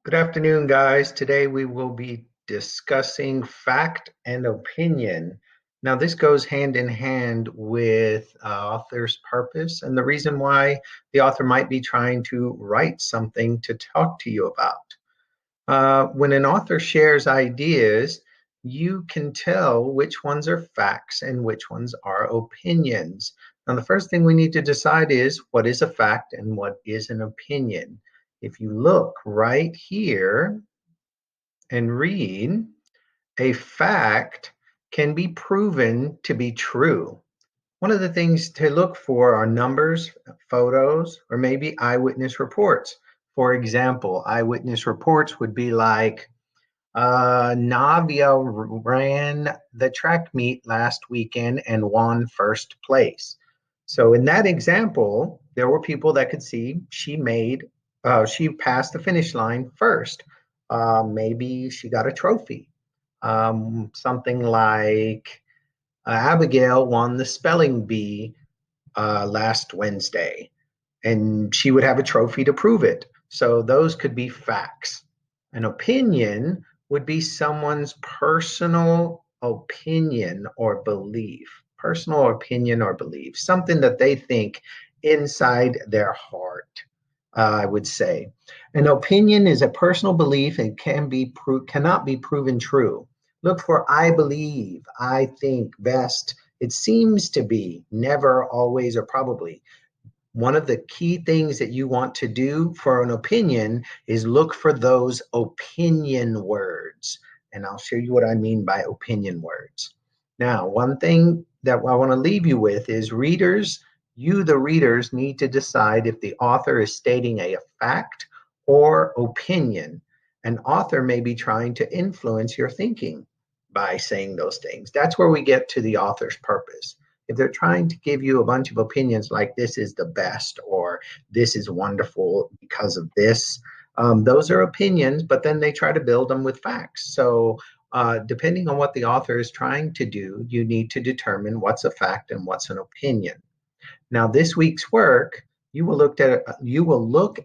Good afternoon, guys. Today we will be discussing fact and opinion. Now, this goes hand in hand with author's purpose and the reason why the author might be trying to write something to talk to you about. When an author shares ideas, you can tell which ones are facts and which ones are opinions. Now, the first thing we need to decide is what is a fact and what is an opinion. If you look right here and read, a fact can be proven to be true. One of the things to look for are numbers, photos, or maybe eyewitness reports. For example, eyewitness reports would be like, Navia ran the track meet last weekend and won first place. So in that example, there were people that could see she passed the finish line first. Maybe she got a trophy. Something like Abigail won the spelling bee last Wednesday, and she would have a trophy to prove it. So those could be facts. An opinion would be someone's personal opinion or belief, personal opinion or belief, something that they think inside their heart. I would say an opinion is a personal belief and cannot be proven true. Look for I believe, I think, best, it seems to be, never, always, or probably. One of the key things that you want to do for an opinion is look for those opinion words. And I'll show you what I mean by opinion words. Now, one thing that I want to leave you with is the readers, need to decide if the author is stating a fact or opinion. An author may be trying to influence your thinking by saying those things. That's where we get to the author's purpose. If they're trying to give you a bunch of opinions like this is the best or this is wonderful because of this, those are opinions, but then they try to build them with facts. So depending on what the author is trying to do, you need to determine what's a fact and what's an opinion. Now, this week's work, you will look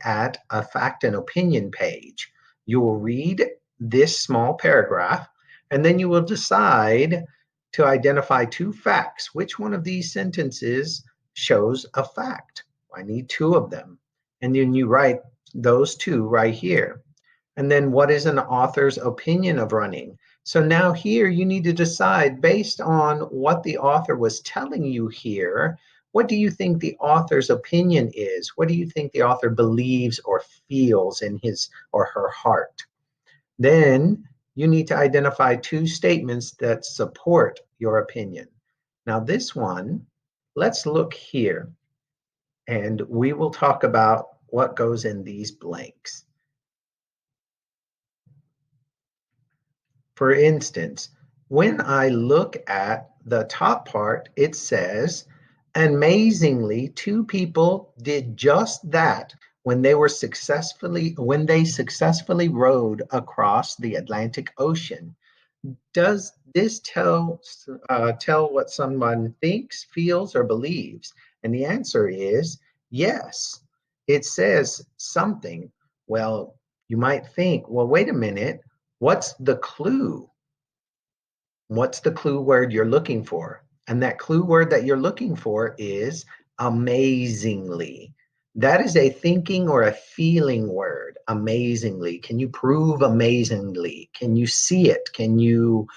at a fact and opinion page. You will read this small paragraph, and then you will decide to identify two facts. Which one of these sentences shows a fact? I need two of them. And then you write those two right here. And then what is an author's opinion of running? So now here you need to decide based on what the author was telling you here, what do you think the author's opinion is? What do you think the author believes or feels in his or her heart? Then you need to identify two statements that support your opinion. Now, this one, let's look here and we will talk about what goes in these blanks. For instance, when I look at the top part, it says, amazingly, two people did just that when they successfully rowed across the Atlantic Ocean. Does this tell what someone thinks, feels, or believes? And the answer is yes. It says something. Well, you might think, well, wait a minute. What's the clue? What's the clue word you're looking for? And that clue word that you're looking for is amazingly. That is a thinking or a feeling word, amazingly. Can you prove amazingly? Can you see it? Can you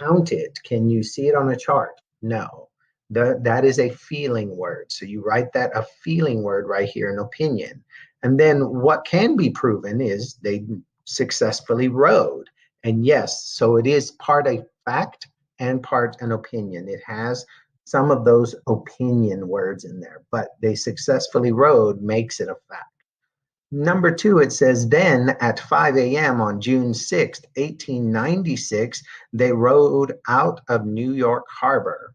count it? Can you see it on a chart? No. That is a feeling word. So you write that a feeling word right here in opinion. And then what can be proven is they successfully rode. And yes, so it is part a fact and part an opinion. It has some of those opinion words in there, but they successfully rode makes it a fact. Number two, it says, then at 5 a.m. on June 6th, 1896, they rode out of New York Harbor.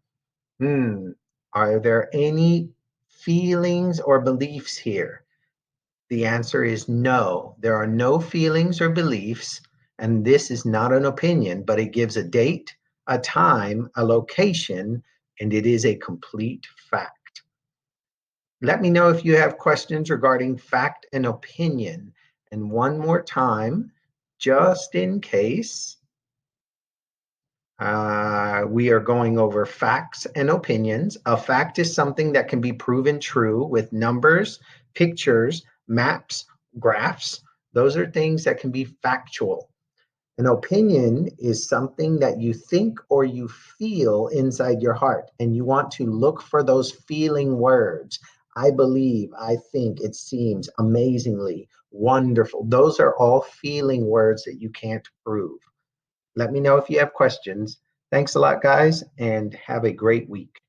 Are there any feelings or beliefs here? The answer is no. There are no feelings or beliefs, and this is not an opinion, but it gives a date, a time, a location, and it is a complete fact. Let me know if you have questions regarding fact and opinion. And one more time, just in case, we are going over facts and opinions. A fact is something that can be proven true with numbers, pictures, maps, graphs. Those are things that can be factual. An opinion is something that you think or you feel inside your heart, and you want to look for those feeling words. I believe, I think, it seems, amazingly, wonderful. Those are all feeling words that you can't prove. Let me know if you have questions. Thanks a lot, guys, and have a great week.